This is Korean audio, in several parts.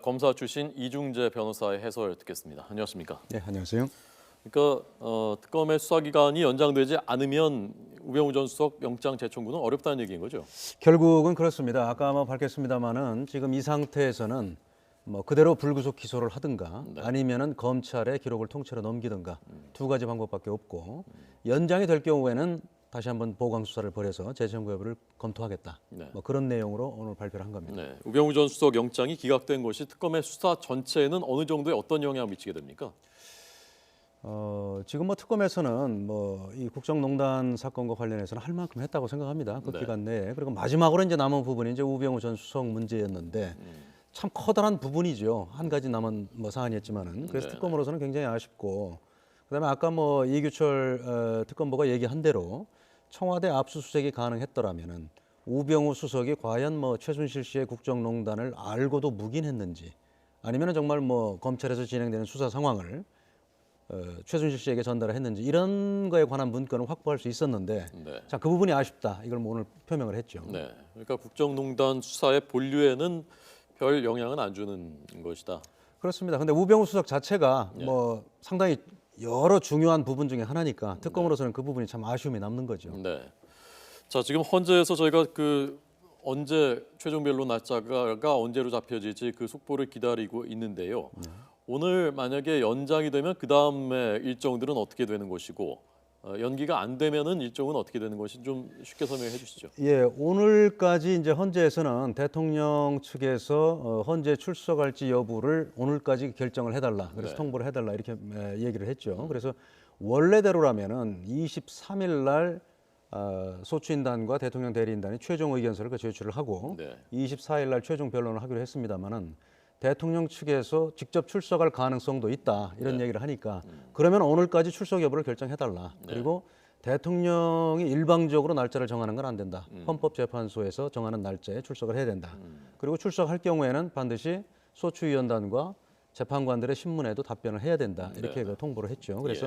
검사 출신 이중재 변호사의 해설 듣겠습니다. 안녕하십니까? 네, 안녕하세요. 그러니까 특검의 수사 기간이 연장되지 않으면 우병우 전 수석 영장 재청구는 어렵다는 얘기인 거죠? 결국은 그렇습니다. 아까 밝혔습니다마는 지금 이 상태에서는 그대로 불구속 기소를 하든가 네. 아니면은 검찰에 기록을 통째로 넘기든가 두 가지 방법밖에 없고 연장이 될 경우에는 다시 한번 보강 수사를 벌여서 재청구 여부를 검토하겠다. 네. 그런 내용으로 오늘 발표를 한 겁니다. 네. 우병우 전 수석 영장이 기각된 것이 특검의 수사 전체에는 어느 정도의 어떤 영향을 미치게 됩니까? 지금 특검에서는 이 국정농단 사건과 관련해서는 할 만큼 했다고 생각합니다. 그 네. 기간 내에. 그리고 마지막으로 이제 남은 부분이 이제 우병우 전 수석 문제였는데 참 커다란 부분이죠. 한 가지 남은 사안이었지만은 그래서 네. 특검으로서는 굉장히 아쉽고 그다음에 아까 이규철 특검보가 얘기한 대로 청와대 압수수색이 가능했더라면은 우병우 수석이 과연 최순실 씨의 국정농단을 알고도 묵인했는지 아니면은 정말 검찰에서 진행되는 수사 상황을 최순실 씨에게 전달을 했는지 이런 거에 관한 문건을 확보할 수 있었는데 네. 자, 그 부분이 아쉽다. 이걸 오늘 표명을 했죠. 네. 그러니까 국정농단 수사의 본류에는 별 영향은 안 주는 것이다. 그렇습니다. 근데 우병우 수석 자체가 네. 상당히 여러 중요한 부분 중에 하나니까 특검으로서는 그 부분이 참 아쉬움이 남는 거죠. 네. 자, 지금 헌재에서 저희가 언제 최종 변론 날짜가 언제로 잡혀질지 그 속보를 기다리고 있는데요. 오늘 만약에 연장이 되면 그 다음에 일정들은 어떻게 되는 것이고 연기가 안 되면은 일정은 어떻게 되는 것이 좀 쉽게 설명해 주시죠. 예, 오늘까지 이제 헌재에서는 대통령 측에서 헌재 출석할지 여부를 오늘까지 결정을 해달라. 그래서 네. 통보를 해달라 이렇게 얘기를 했죠. 그래서 원래대로라면은 23일 날 소추인단과 대통령 대리인단이 최종 의견서를 제출을 하고 네. 24일 날 최종 변론을 하기로 했습니다만은 대통령 측에서 직접 출석할 가능성도 있다 이런 네. 얘기를 하니까 그러면 오늘까지 출석 여부를 결정해달라. 네. 그리고 대통령이 일방적으로 날짜를 정하는 건 안 된다. 헌법재판소에서 정하는 날짜에 출석을 해야 된다. 그리고 출석할 경우에는 반드시 소추위원단과 재판관들의 신문에도 답변을 해야 된다. 이렇게 네. 통보를 했죠. 그래서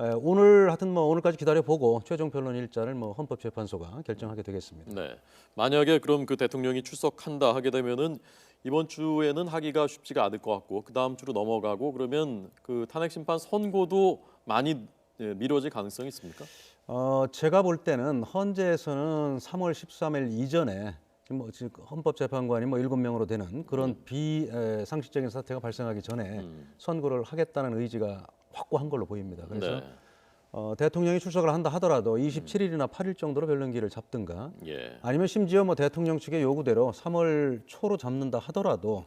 예. 오늘 하여튼 오늘까지 기다려보고 최종 변론 일자를 헌법재판소가 결정하게 되겠습니다. 네. 만약에 그럼 그 대통령이 출석한다 하게 되면은 이번 주에는 하기가 쉽지가 않을 것 같고 그 다음 주로 넘어가고 그러면 그 탄핵 심판 선고도 많이 미뤄질 가능성이 있습니까? 제가 볼 때는 헌재에서는 3월 13일 이전에 지금 헌법재판관이 7명으로 되는 그런 비상식적인 사태가 발생하기 전에 선고를 하겠다는 의지가 확고한 걸로 보입니다. 그래서 네. 대통령이 출석을 한다 하더라도 27일이나 8일 정도로 변론기를 잡든가 예. 아니면 심지어 대통령 측의 요구대로 3월 초로 잡는다 하더라도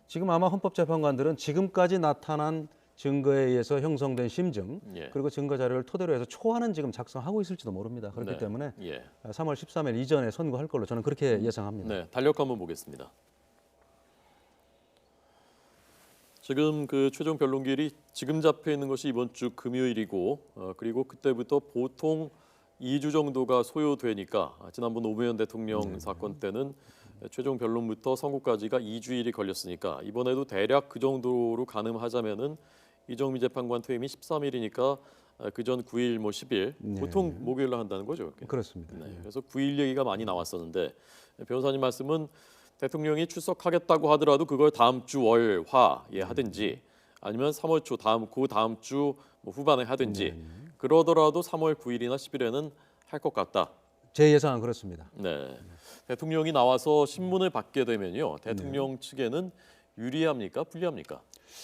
지금 아마 헌법재판관들은 지금까지 나타난 증거에 의해서 형성된 심증 예. 그리고 증거 자료를 토대로 해서 초안은 지금 작성하고 있을지도 모릅니다. 그렇기 네. 때문에 예. 3월 13일 이전에 선고할 걸로 저는 그렇게 예상합니다. 네. 달력 한번 보겠습니다. 지금 그 최종 변론기일이 지금 잡혀 있는 것이 이번 주 금요일이고 그리고 그때부터 보통 2주 정도가 소요되니까 지난번 노무현 대통령 사건 때는 최종 변론부터 선고까지가 2주일이 걸렸으니까 이번에도 대략 그 정도로 가늠하자면은 이정미 재판관 퇴임이 13일이니까 그전 9일 10일 보통 목요일로 한다는 거죠. 그렇습니다. 네. 그래서 9일 얘기가 많이 나왔었는데 변호사님 말씀은 대통령이 출석하겠다고 하더라도 그걸 다음 주 월, 화에 하든지 아니면 3월 초 그 다음 주 후반에 하든지 그러더라도 3월 9일이나 10일에는 할 것 같다. 제 예상은 그렇습니다. 네. 대통령이 나와서 신문을 받게 되면요. 대통령 측에는 유리합니까? 불리합니까?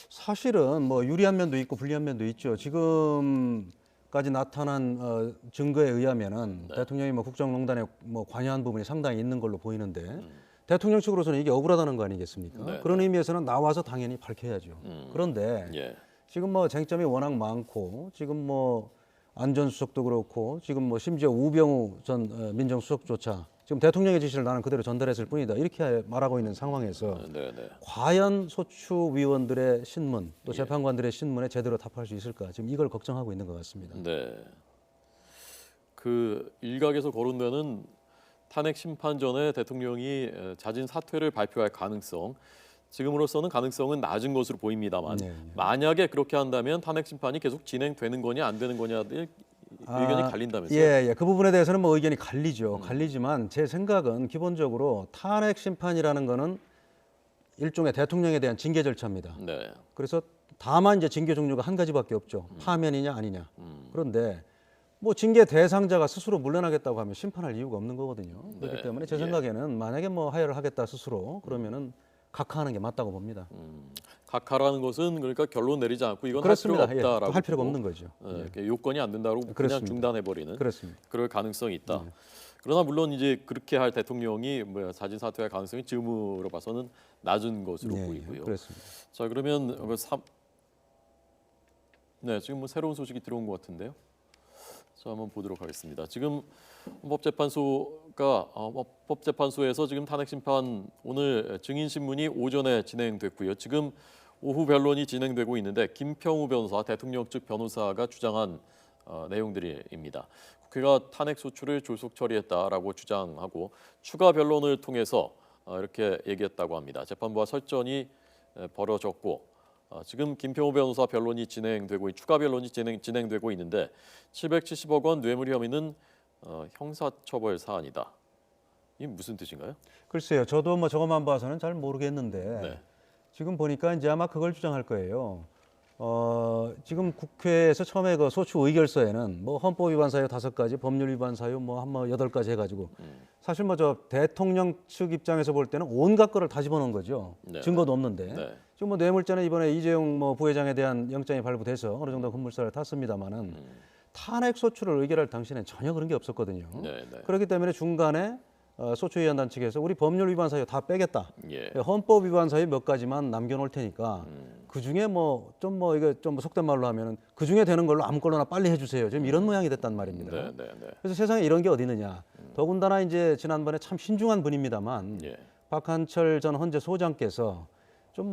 사실은 유리한 면도 있고 불리한 면도 있죠. 지금까지 나타난 증거에 의하면은 대통령이 국정농단에 관여한 부분이 상당히 있는 걸로 보이는데 대통령 측으로서는 이게 억울하다는 거 아니겠습니까? 네. 그런 의미에서는 나와서 당연히 밝혀야죠. 그런데 예. 지금 쟁점이 워낙 많고 지금 안전수석도 그렇고 지금 심지어 우병우 전 민정수석조차 지금 대통령의 지시를 나는 그대로 전달했을 뿐이다 이렇게 말하고 있는 상황에서 네, 네. 과연 소추위원들의 신문 또 재판관들의 신문에 제대로 답할 수 있을까 지금 이걸 걱정하고 있는 것 같습니다. 네. 그 일각에서 거론되는 탄핵 심판 전에 대통령이 자진 사퇴를 발표할 가능성 지금으로서는 가능성은 낮은 것으로 보입니다만 만약에 그렇게 한다면 탄핵 심판이 계속 진행되는 거냐 안 되는 거냐 의견이 갈린다면서요? 예. 그 부분에 대해서는 의견이 갈리죠. 갈리지만 제 생각은 기본적으로 탄핵 심판이라는 거는 일종의 대통령에 대한 징계 절차입니다. 네. 그래서 다만 이제 징계 종류가 한 가지밖에 없죠. 파면이냐 아니냐. 그런데 뭐 징계 대상자가 스스로 물러나겠다고 하면 심판할 이유가 없는 거거든요. 그렇기 네. 때문에 제 예. 생각에는 만약에 뭐 하야를 하겠다 스스로 그러면은 각하하는 게 맞다고 봅니다. 각하라는 것은 그러니까 결론 내리지 않고 이건 그렇습니다. 할 필요가 없다라고 할 필요가 보고, 없는 거죠. 요건이 안 된다고 그냥 그렇습니다. 중단해버리는 그렇습니다. 그럴 가능성이 있다. 그러나 물론 이제 그렇게 할 대통령이 자진 사퇴할 가능성이 지금으로 봐서는 낮은 것으로 예, 보이고요. 그렇습니다. 자 그러면 네 지금 뭐 새로운 소식이 들어온 것 같은데요. 자 한번 보도록 하겠습니다. 지금 헌법재판소에서 지금 탄핵 심판 오늘 증인 신문이 오전에 진행됐고요. 지금 오후 변론이 진행되고 있는데 김평우 변호사, 대통령 측 변호사가 주장한 내용들입니다. 국회가 탄핵 소추를 졸속 처리했다라고 주장하고 추가 변론을 통해서 이렇게 얘기했다고 합니다. 재판부와 설전이 벌어졌고 지금 김평우 변호사 변론이 추가 변론이 진행되고 있는데 770억 원 뇌물 혐의는 형사처벌 사안이다. 이게 무슨 뜻인가요? 글쎄요, 저도 뭐 저것만 봐서는 잘 모르겠는데 네. 지금 보니까 이제 아마 그걸 주장할 거예요. 지금 국회에서 처음에 그 소추 의결서에는 뭐 헌법 위반 사유 5가지, 법률 위반 사유 뭐 한 8가지 해가지고 사실 뭐 저 대통령 측 입장에서 볼 때는 온갖 거를 다 집어넣은 거죠. 네. 증거도 없는데. 네. 지금 뭐 뇌물죄는 이번에 이재용 뭐 부회장에 대한 영장이 발부돼서 어느 정도 급물살을 탔습니다만은 탄핵 소추를 의결할 당시에는 전혀 그런 게 없었거든요. 네, 네. 그렇기 때문에 중간에 소추위원단 측에서 우리 법률 위반 사유 다 빼겠다. 예. 헌법 위반 사유 몇 가지만 남겨놓을 테니까 그 중에 이게 좀 속된 말로 하면은 그 중에 되는 걸로 아무걸로나 빨리 해주세요. 지금 이런 모양이 됐단 말입니다. 네, 네, 네. 그래서 세상에 이런 게 어디 있느냐. 더군다나 이제 지난번에 참 신중한 분입니다만 예. 박한철 전 헌재 소장께서 좀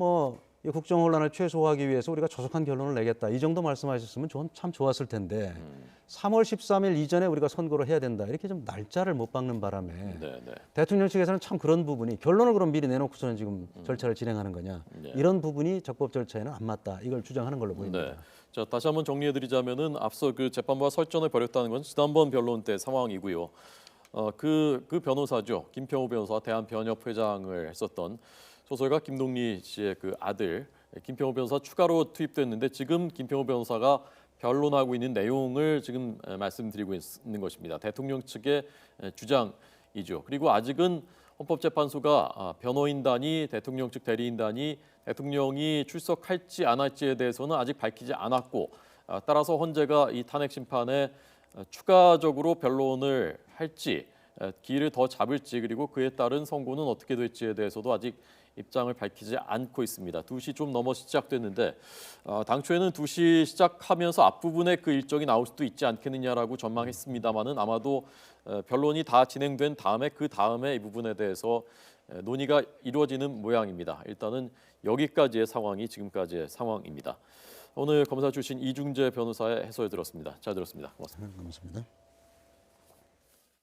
이 국정 혼란을 최소화하기 위해서 우리가 조속한 결론을 내겠다. 이 정도 말씀하셨으면 참 좋았을 텐데 3월 13일 이전에 우리가 선고를 해야 된다. 이렇게 좀 날짜를 못 박는 바람에 네, 네. 대통령 측에서는 참 그런 부분이 결론을 그럼 미리 내놓고서는 지금 절차를 진행하는 거냐. 네. 이런 부분이 적법 절차에는 안 맞다. 이걸 주장하는 걸로 보입니다. 네. 자 다시 한번 정리해드리자면은 앞서 그 재판부와 설전을 벌였다는 건 지난번 변론 때 상황이고요. 그 변호사죠. 김평우 변호사 대한변협 회장을 했었던 소설가 김동리 씨의 그 아들 김평우 변호사 추가로 투입됐는데 지금 김평우 변호사가 변론하고 있는 내용을 지금 말씀드리고 있는 것입니다. 대통령 측의 주장이죠. 그리고 아직은 헌법재판소가 변호인단이 대통령 측 대리인단이 대통령이 출석할지 안 할지에 대해서는 아직 밝히지 않았고 따라서 헌재가 이 탄핵 심판에 추가적으로 변론을 할지 기일을 더 잡을지 그리고 그에 따른 선고는 어떻게 될지에 대해서도 아직 입장을 밝히지 않고 있습니다. 2시 좀 넘어 시작됐는데 당초에는 2시 시작하면서 앞부분에 그 일정이 나올 수도 있지 않겠느냐라고 전망했습니다마는 아마도 변론이 다 진행된 다음에 그 다음에 이 부분에 대해서 논의가 이루어지는 모양입니다. 일단은 여기까지의 상황이 지금까지의 상황입니다. 오늘 검사 출신 이중재 변호사의 해설 들었습니다. 잘 들었습니다. 고맙습니다. 고맙습니다.